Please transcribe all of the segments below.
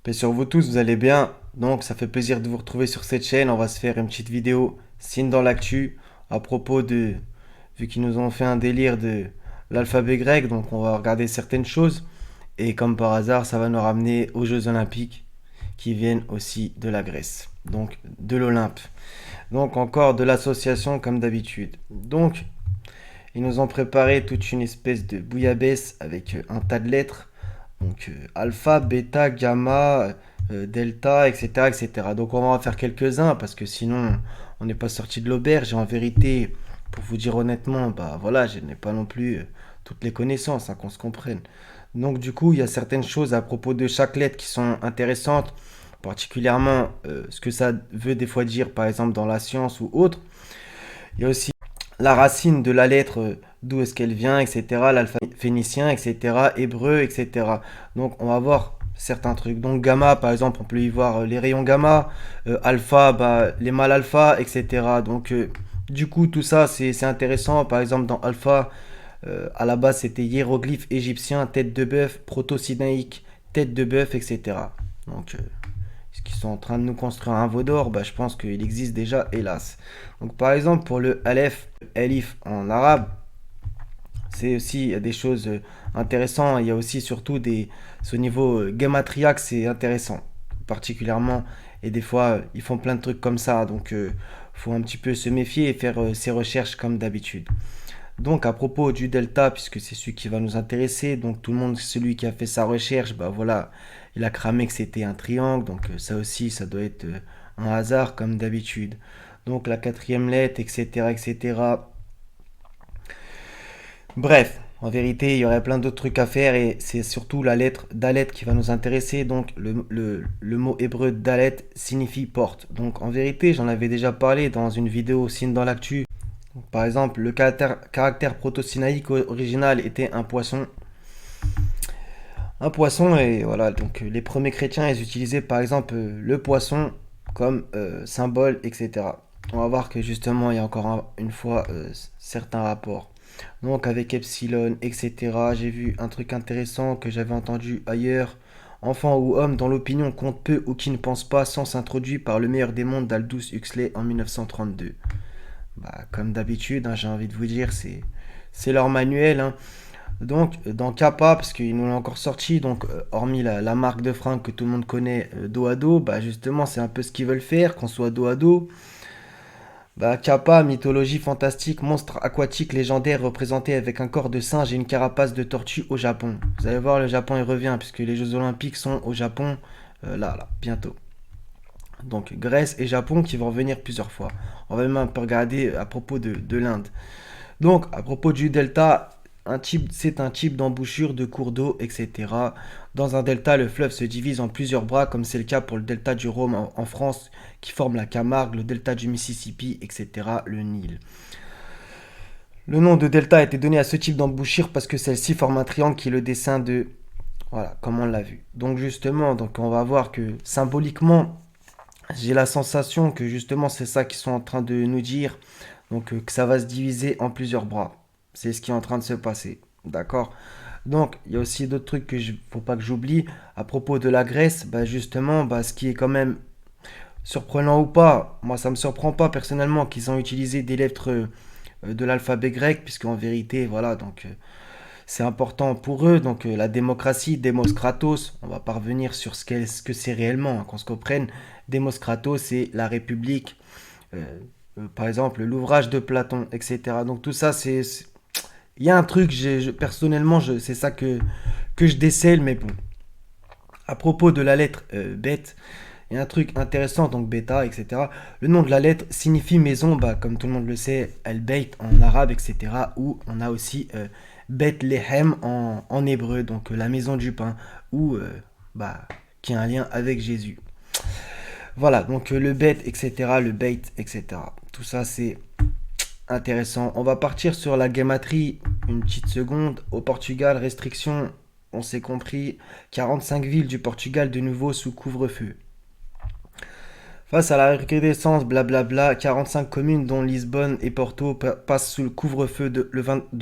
Bien sûr, vous tous, vous allez bien. Donc, ça fait plaisir de vous retrouver sur cette chaîne. On va se faire une petite vidéo signe dans l'actu à propos de, vu qu'ils nous ont fait un délire de l'alphabet grec. Donc, on va regarder certaines choses. Et comme par hasard, ça va nous ramener aux Jeux Olympiques qui viennent aussi de la Grèce. Donc, de l'Olympe. Donc, encore de l'association comme d'habitude. Donc, ils nous ont préparé toute une espèce de bouillabaisse avec un tas de lettres. Donc alpha, bêta, gamma, delta, etc., etc. Donc on va en faire quelques-uns parce que sinon on n'est pas sorti de l'auberge. Et en vérité, pour vous dire honnêtement, bah voilà, je n'ai pas non plus toutes les connaissances, hein, qu'on se comprenne. Donc du coup, il y a certaines choses à propos de chaque lettre qui sont intéressantes, particulièrement ce que ça veut des fois dire, par exemple dans la science ou autre. Il y a aussi la racine de la lettre, d'où est-ce qu'elle vient, etc. L'alphabet phénicien, etc. Hébreu, etc. Donc on va voir certains trucs. Donc gamma, par exemple, on peut y voir les rayons gamma. Alpha, bah, les mâles alpha, etc. Donc du coup, tout ça, c'est intéressant. Par exemple, dans alpha, à la base, c'était hiéroglyphe égyptien, tête de bœuf, proto-sinaïque, tête de bœuf, etc. Donc est-ce qu'ils sont en train de nous construire un veau d'or? Bah, je pense qu'il existe déjà, hélas. Donc, par exemple, pour le Aleph, Elif en arabe, c'est aussi il y a des choses intéressantes. Il y a aussi surtout ce niveau gematria, c'est intéressant, particulièrement. Et des fois, ils font plein de trucs comme ça. Donc, faut un petit peu se méfier et faire ses recherches comme d'habitude. Donc, à propos du delta, puisque c'est celui qui va nous intéresser, donc tout le monde, celui qui a fait sa recherche, bah voilà, il a cramé que c'était un triangle, donc ça aussi, ça doit être un hasard comme d'habitude. Donc la quatrième lettre, etc., etc. Bref, en vérité, il y aurait plein d'autres trucs à faire et c'est surtout la lettre Dalet qui va nous intéresser. Donc le mot hébreu Dalet signifie porte. Donc en vérité, j'en avais déjà parlé dans une vidéo signe dans l'actu. Par exemple, le caractère proto-sinaïque original était un poisson. Un poisson, et voilà, donc les premiers chrétiens, ils utilisaient par exemple le poisson comme symbole, etc. On va voir que justement, il y a encore une fois certains rapports. Donc avec epsilon, etc. J'ai vu un truc intéressant que j'avais entendu ailleurs. Enfant ou homme dont l'opinion compte peu ou qui ne pense pas, sens introduit par le meilleur des mondes d'Aldous Huxley en 1932. Bah, comme d'habitude, hein, j'ai envie de vous dire, c'est leur manuel, hein. Donc, dans Kappa, parce qu'ils nous l'ont encore sorti, donc hormis la marque de fringues que tout le monde connaît, dos à dos, bah justement, c'est un peu ce qu'ils veulent faire, qu'on soit dos à dos. Bah, Kappa, mythologie fantastique, monstre aquatique légendaire représenté avec un corps de singe et une carapace de tortue au Japon. Vous allez voir, le Japon il revient, puisque les Jeux Olympiques sont au Japon, là, bientôt. Donc Grèce et Japon qui vont revenir plusieurs fois. On va même un peu regarder à propos de l'Inde. Donc, à propos du delta, c'est un type d'embouchure de cours d'eau, etc. Dans un delta, le fleuve se divise en plusieurs bras, comme c'est le cas pour le delta du Rhône en France, qui forme la Camargue, le delta du Mississippi, etc., le Nil. Le nom de delta a été donné à ce type d'embouchure parce que celle-ci forme un triangle qui est le dessin de... Voilà, comme on l'a vu. Donc justement, donc on va voir que symboliquement, j'ai la sensation que justement c'est ça qu'ils sont en train de nous dire. Donc que ça va se diviser en plusieurs bras. C'est ce qui est en train de se passer. D'accord. Donc il y a aussi d'autres trucs que je faut pas que j'oublie. À propos de la Grèce, bah, justement, bah, ce qui est quand même surprenant ou pas, moi ça me surprend pas personnellement qu'ils ont utilisé des lettres de l'alphabet grec, puisque en vérité, voilà, donc c'est important pour eux. Donc la démocratie, Demos Kratos, on va pas revenir sur ce que c'est réellement, hein, qu'on se comprenne. Demos Kratos, c'est la République, euh, par exemple l'ouvrage de Platon, etc. Donc tout ça, il y a un truc, personnellement, c'est ça que je décèle, mais bon. À propos de la lettre bête, il y a un truc intéressant, donc bêta, etc. Le nom de la lettre signifie maison, bah, comme tout le monde le sait, El-Beit en arabe, etc. Ou on a aussi Bethléem en hébreu, donc la maison du pain, ou bah, qui a un lien avec Jésus. Voilà, donc le bête, etc., le bait, etc. Tout ça, c'est intéressant. On va partir sur la gamatrie une petite seconde. Au Portugal, restriction, on s'est compris, 45 villes du Portugal de nouveau sous couvre-feu. Face à la recrudescence, blablabla, 45 communes dont Lisbonne et Porto passent sous le couvre-feu de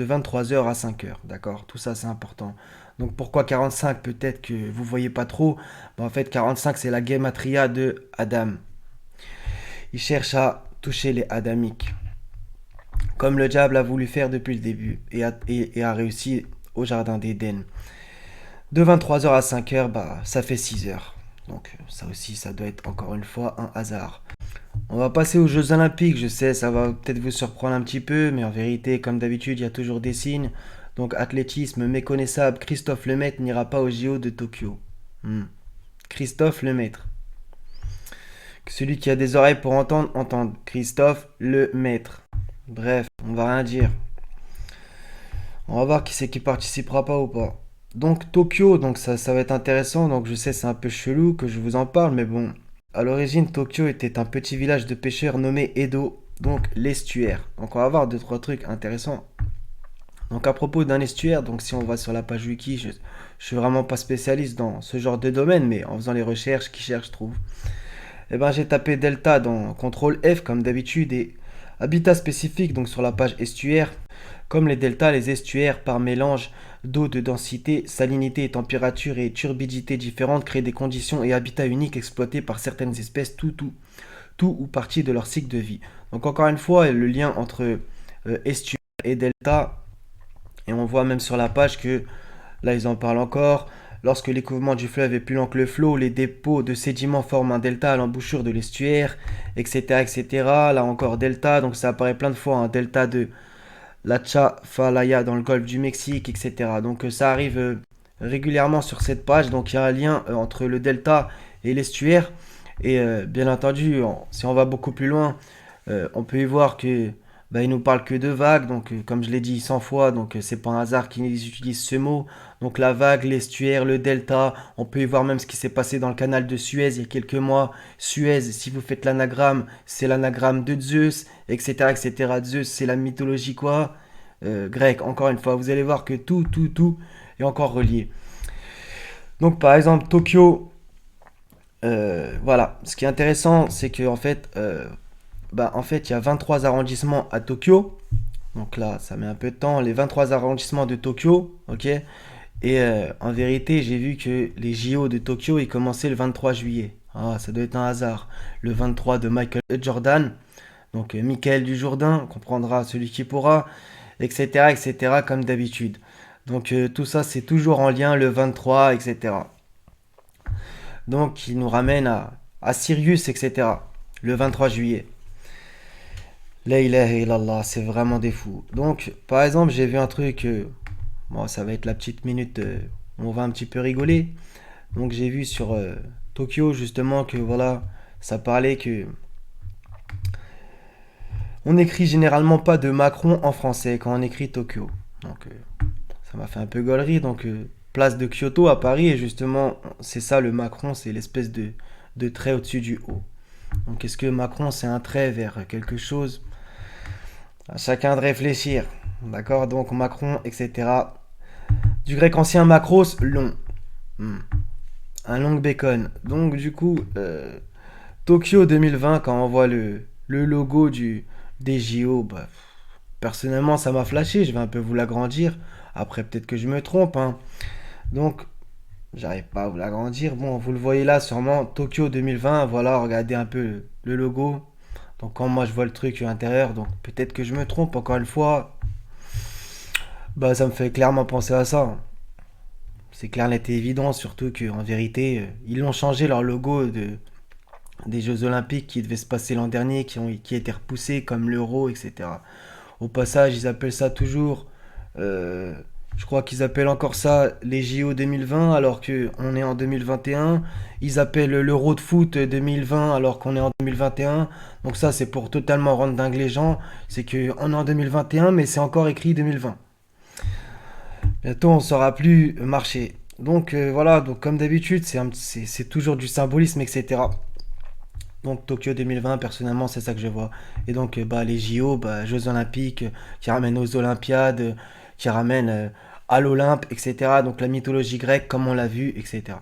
23 heures à 5 heures. D'accord. Tout ça c'est important. Donc pourquoi 45? Peut-être que vous voyez pas trop. Mais en fait, 45, c'est la gematria de Adam. Il cherche à toucher les adamiques, comme le diable a voulu faire depuis le début, et a réussi au jardin d'Éden. De 23 heures à 5 heures, bah, ça fait 6 heures. Donc ça aussi, ça doit être encore une fois un hasard. On va passer aux Jeux Olympiques, je sais, ça va peut-être vous surprendre un petit peu, mais en vérité, comme d'habitude, il y a toujours des signes. Donc athlétisme méconnaissable, Christophe Lemaitre n'ira pas aux JO de Tokyo. Hmm. Christophe Lemaitre. Celui qui a des oreilles pour entendre, entende. Christophe Lemaitre. Bref, on va rien dire. On va voir qui c'est qui participera pas ou pas. Donc Tokyo, donc ça va être intéressant. Donc je sais c'est un peu chelou que je vous en parle, mais bon. À l'origine, Tokyo était un petit village de pêcheurs nommé Edo, donc l'estuaire. Donc on va voir deux trois trucs intéressants. Donc à propos d'un estuaire, donc si on va sur la page wiki, je suis vraiment pas spécialiste dans ce genre de domaine, mais en faisant les recherches, qui cherche trouve. Eh ben j'ai tapé delta dans CTRL F comme d'habitude et habitat spécifique donc sur la page estuaire. Comme les deltas, les estuaires par mélange d'eau de densité, salinité, température et turbidité différentes créent des conditions et habitats uniques exploités par certaines espèces, tout ou partie de leur cycle de vie. Donc encore une fois, le lien entre estuaire et delta, et on voit même sur la page que là ils en parlent encore. Lorsque l'écoulement du fleuve est plus lent que le flot, les dépôts de sédiments forment un delta à l'embouchure de l'estuaire, etc., etc. Là encore delta, donc ça apparaît plein de fois, un delta de la Chafalaya dans le golfe du Mexique, etc. Donc ça arrive régulièrement sur cette page, donc il y a un lien entre le delta et l'estuaire. Et bien entendu, si on va beaucoup plus loin, on peut y voir que bah, il nous parle que de vagues, donc comme je l'ai dit 100 fois, donc c'est pas un hasard qu'ils utilisent ce mot. Donc la vague, l'estuaire, le delta, on peut y voir même ce qui s'est passé dans le canal de Suez il y a quelques mois. Suez, si vous faites l'anagramme, c'est l'anagramme de Zeus, etc., etc. Zeus, c'est la mythologie quoi grecque, encore une fois, vous allez voir que tout est encore relié. Donc par exemple, Tokyo, voilà, ce qui est intéressant, c'est que en fait, il y a 23 arrondissements à Tokyo. Donc là, ça met un peu de temps. Les 23 arrondissements de Tokyo, ok. Et en vérité, j'ai vu que les JO de Tokyo, ils commençaient le 23 juillet. Ah, ça doit être un hasard. Le 23 de Michael Jordan. Donc Michael du Jourdain, comprendra celui qui pourra, etc., etc., comme d'habitude. Donc tout ça, c'est toujours en lien le 23, etc. Donc il nous ramène à Sirius, etc. Le 23 juillet. La ilaha illallah, c'est vraiment des fous. Donc, par exemple, j'ai vu un truc, bon, ça va être la petite minute où on va un petit peu rigoler. Donc, j'ai vu sur Tokyo, justement, que voilà, ça parlait que on écrit généralement pas de Macron en français quand on écrit Tokyo. Donc, ça m'a fait un peu gaulerie. Donc, place de Kyoto à Paris, et justement, c'est ça le Macron, c'est l'espèce de trait au-dessus du haut. Donc, est-ce que Macron, c'est un trait vers quelque chose? À chacun de réfléchir. D'accord. Donc Macron, etc. Du grec ancien macros, long. Hmm. Un long bacon. Donc du coup, Tokyo 2020, quand on voit le logo des JO, bah, personnellement ça m'a flashé, je vais un peu vous l'agrandir. Après peut-être que je me trompe, hein. Donc j'arrive pas à vous l'agrandir. Bon, vous le voyez là sûrement, Tokyo 2020, voilà, regardez un peu le logo. Donc quand moi je vois le truc à l'intérieur, donc peut-être que je me trompe encore une fois, bah ça me fait clairement penser à ça. C'est clair, net et évident, surtout qu'en vérité, ils l'ont changé leur logo des Jeux Olympiques qui devaient se passer l'an dernier, qui a été repoussé comme l'Euro, etc. Au passage, ils appellent ça toujours, euh, je crois qu'ils appellent encore ça les JO 2020 alors qu'on est en 2021. Ils appellent l'Euro de foot 2020 alors qu'on est en 2021. Donc ça, c'est pour totalement rendre dingue les gens. C'est qu'on est en 2021, mais c'est encore écrit 2020. Bientôt, on ne saura plus marcher. Donc voilà, donc comme d'habitude, c'est toujours du symbolisme, etc. Donc Tokyo 2020, personnellement, c'est ça que je vois. Et donc bah, les JO, bah, Jeux Olympiques, qui ramènent aux Olympiades, qui ramènent à l'Olympe, etc. Donc la mythologie grecque, comme on l'a vu, etc.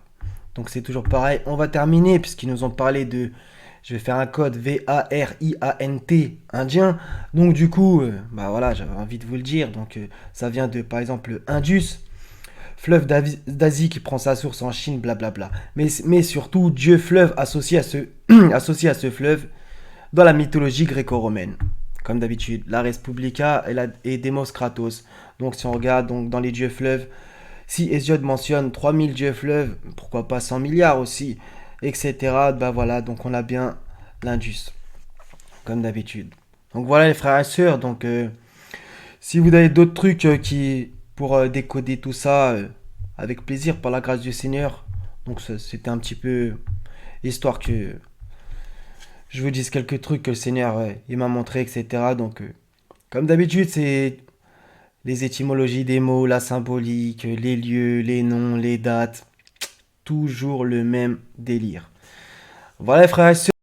Donc c'est toujours pareil. On va terminer, puisqu'ils nous ont parlé de... Je vais faire un code VARIANT indien. Donc du coup, bah voilà, j'avais envie de vous le dire. Donc ça vient de, par exemple, Indus. fleuve d'Asie qui prend sa source en Chine, blablabla. Mais surtout, Dieu fleuve associé à associé à ce fleuve dans la mythologie gréco-romaine. Comme d'habitude, la Respublica et Demos Kratos. Donc si on regarde donc, dans les dieux fleuves, si Hésiode mentionne 3000 dieux fleuves, pourquoi pas 100 milliards aussi, etc. Bah voilà, donc on a bien l'Indus, comme d'habitude. Donc voilà les frères et sœurs, donc si vous avez d'autres trucs pour décoder tout ça, avec plaisir, par la grâce du Seigneur. Donc c'était un petit peu histoire que je vous dise quelques trucs que le Seigneur il m'a montré, etc. Donc comme d'habitude, c'est les étymologies des mots, la symbolique, les lieux, les noms, les dates, toujours le même délire. Voilà les frères et sœurs.